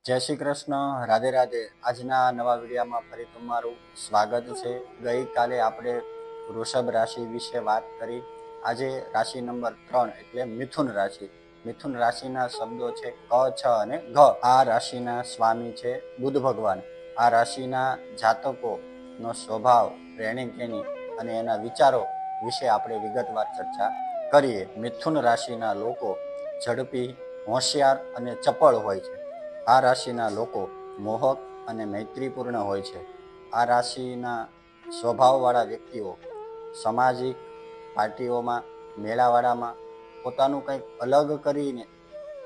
જય શ્રી કૃષ્ણ, રાધે રાધે. આજના નવા વિડીયોમાં ફરી તમારું સ્વાગત છે. ગઈકાલે આપણે વૃષભ રાશિ વિશે વાત કરી. આજે રાશિ નંબર 3 એટલે મિથુન રાશિ. મિથુન રાશિના શબ્દો છે ક, છ અને ઘ. આ રાશિના સ્વામી છે બુધ ભગવાન. આ રાશિના જાતકોનો સ્વભાવ, રહેણી કહેણી અને એના વિચારો વિશે આપણે વિગતવાર ચર્ચા કરીએ. મિથુન રાશિના લોકો ઝડપી, હોશિયાર અને ચપળ હોય છે. આ રાશિના લોકો મોહક અને મૈત્રીપૂર્ણ હોય છે. આ રાશિના સ્વભાવવાળા વ્યક્તિઓ સામાજિક પાર્ટીઓમાં, મેળાવાળામાં પોતાનું કંઈક અલગ કરીને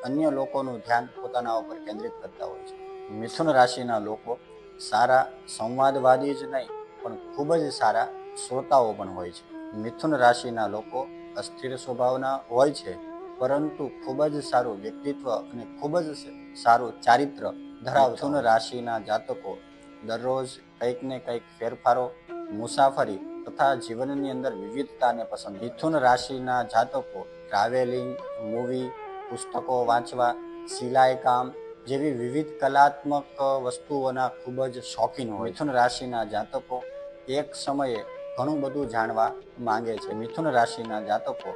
અન્ય લોકોનું ધ્યાન પોતાના ઉપર કેન્દ્રિત કરતા હોય છે. મિથુન રાશિના લોકો સારા સંવાદવાદી જ નહીં પણ ખૂબ જ સારા શ્રોતાઓ પણ હોય છે. મિથુન રાશિના લોકો અસ્થિર સ્વભાવના હોય છે, પરંતુ ખૂબ જ સારું વ્યક્તિત્વ અને ખૂબ જ સારું ચારિત્ર ધરાવતા. મિથુન રાશિના જાતકો દરરોજ કંઈક ને કંઈક ફેરફારો, મુસાફરી તથા જીવનની અંદર વિવિધતાને પસંદ. મિથુન રાશિના જાતકો ટ્રાવેલિંગ, મૂવી, પુસ્તકો વાંચવા, સિલાઈ કામ જેવી વિવિધ કલાત્મક વસ્તુઓના ખૂબ જ શોખીન હોય. મિથુન રાશિના જાતકો એક સમયે ઘણું બધું જાણવા માંગે છે. મિથુન રાશિના જાતકો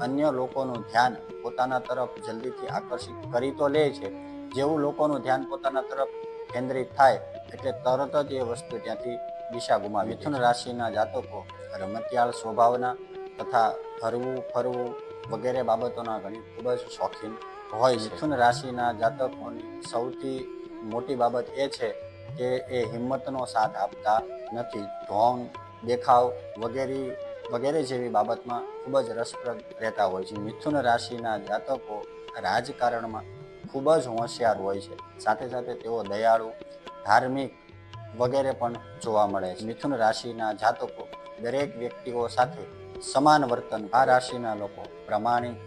અન્ય લોકોનું ધ્યાન પોતાના તરફ જલ્દીથી આકર્ષિત કરી તો લે છે. જેવું લોકોનું ધ્યાન પોતાના તરફ કેન્દ્રિત થાય એટલે તરત જ એ વસ્તુ ત્યાંથી દિશા ગુમાવે. મિથુન રાશિના જાતકો રમતિયાળ સ્વભાવના તથા હરવું ફરવું વગેરે બાબતોના ઘણી ખૂબ જ શોખીન હોય છે. મિથુન રાશિના જાતકોની સૌથી મોટી બાબત એ છે કે એ હિંમતનો સાથ આપતા નથી. ઢોંગ, દેખાવ વગેરે જેવી બાબતમાં ખૂબ જ રસપ્રદ રહેતા હોય છે. મિથુન રાશિના જાતકો રાજકારણમાં ખૂબ જ હોશિયાર હોય છે. સાથે સાથે તેઓ દયાળુ, ધાર્મિક વગેરે પણ જોવા મળે છે. મિથુન રાશિના જાતકો દરેક વ્યક્તિઓ સાથે સમાન વર્તન. આ રાશિના લોકો પ્રમાણિક,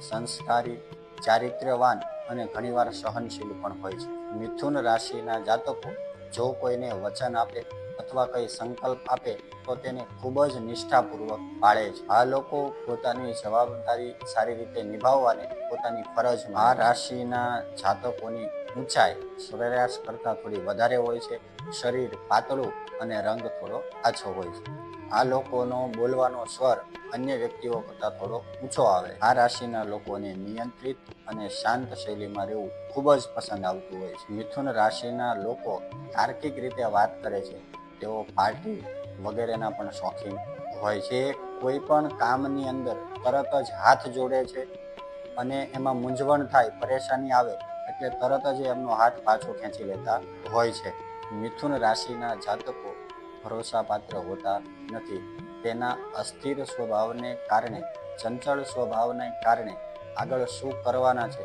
સંસ્કારી, ચારિત્ર્યવાન અને ઘણીવાર સહનશીલ પણ હોય છે. મિથુન રાશિના જાતકો જો કોઈને વચન આપે અથવા કંઈ સંકલ્પ આપે તો તેને ખૂબ જ નિષ્ઠાપૂર્વક પાળે છે. આ લોકો પોતાની જવાબદારી સારી રીતે નિભાવવાને પોતાની ફરજમાં. આ રાશિના જાતકોની ઊંચાઈ સરેરાશ કરતાં થોડી વધારે હોય છે. શરીર પાતળું અને રંગ થોડો આછો હોય છે. આ લોકોનો બોલવાનો સ્વર અન્ય વ્યક્તિઓ કરતાં થોડો ઊંચો આવે. આ રાશિના લોકોને નિયંત્રિત અને શાંત શૈલીમાં રહેવું ખૂબ જ પસંદ આવતું હોય છે. મિથુન રાશિના લોકો તાર્કિક રીતે વાત કરે છે. તેઓ પાર્ટી વગેરેના પણ શોખીન હોય છે. કોઈ પણ કામની અંદર તરત જ હાથ જોડે છે અને એમાં મૂંઝવણ થાય, પરેશાની આવે એટલે તરત જ એમનો હાથ પાછો ખેંચી લેતા હોય છે. મિથુન રાશિના જાતકો ભરોસાપાત્ર હોતા નથી. તેના અસ્થિર સ્વભાવને કારણે, ચંચળ સ્વભાવને કારણે આગળ શું કરવાના છે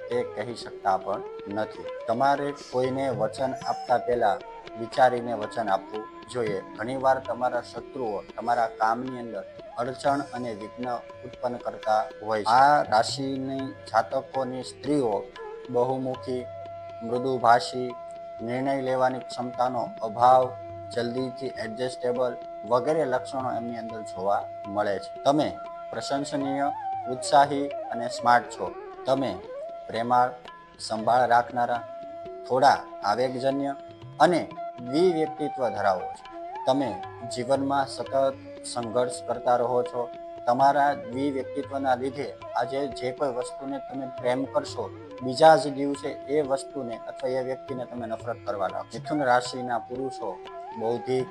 તે કહી શકતા પણ નથી. તમારે કોઈને વચન આપતા પહેલા વિચારીને વચન આપવું જોઈએ. ઘણીવાર તમારા શત્રુઓ તમારા કામની અંદર અડચણ અને વિઘ્ન ઉત્પન્ન કરતા હોય છે. આ રાશિની જાતકોની સ્ત્રીઓ બહુમુખી, મૃદુભાષી, નિર્ણય લેવાની ક્ષમતાનો અભાવ, જલ્દીથી એડજસ્ટેબલ વગેરે લક્ષણો એમની અંદર જોવા મળે છે. તમે પ્રશંસનીય, ઉત્સાહી અને સ્માર્ટ છો. તમે પ્રેમાળ, સંભાળ રાખનારા, થોડા આવેગજન્ય અને દ્વિવ્યક્તિત્વ ધરાવો છો. તમે જીવનમાં સતત સંઘર્ષ કરતા રહો છો. તમારા દ્વિવ્યક્તિત્વના લીધે આજે જે કોઈ વસ્તુને તમે પ્રેમ કરશો, બીજા જ દિવસે એ વસ્તુને અથવા એ વ્યક્તિને તમે નફરત કરવા લાગો. મિથુન રાશિના પુરુષો બૌદ્ધિક,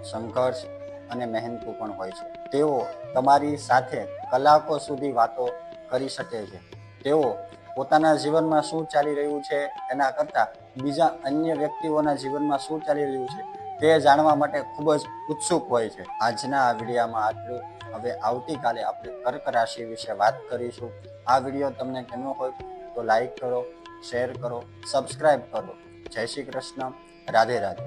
સંઘર્ષ અને મહેનતુ પણ હોય છે. તેઓ તમારી સાથે કલાકો સુધી વાતો કરી શકે છે. તેઓ પોતાના જીવનમાં શું ચાલી રહ્યું છે એના કરતાં બીજા અન્ય વ્યક્તિઓના જીવનમાં શું ચાલી રહ્યું છે તે જાણવા માટે ખૂબ જ ઉત્સુક હોય છે. આજના આ વિડીયોમાં આટલું. હવે આવતીકાલે આપણે કર્ક રાશિ વિશે વાત કરીશું. આ વિડીયો તમને ગમ્યો હોય તો લાઈક કરો, શેર કરો, સબસ્ક્રાઈબ કરો. જય શ્રી કૃષ્ણ, રાધે રાધે.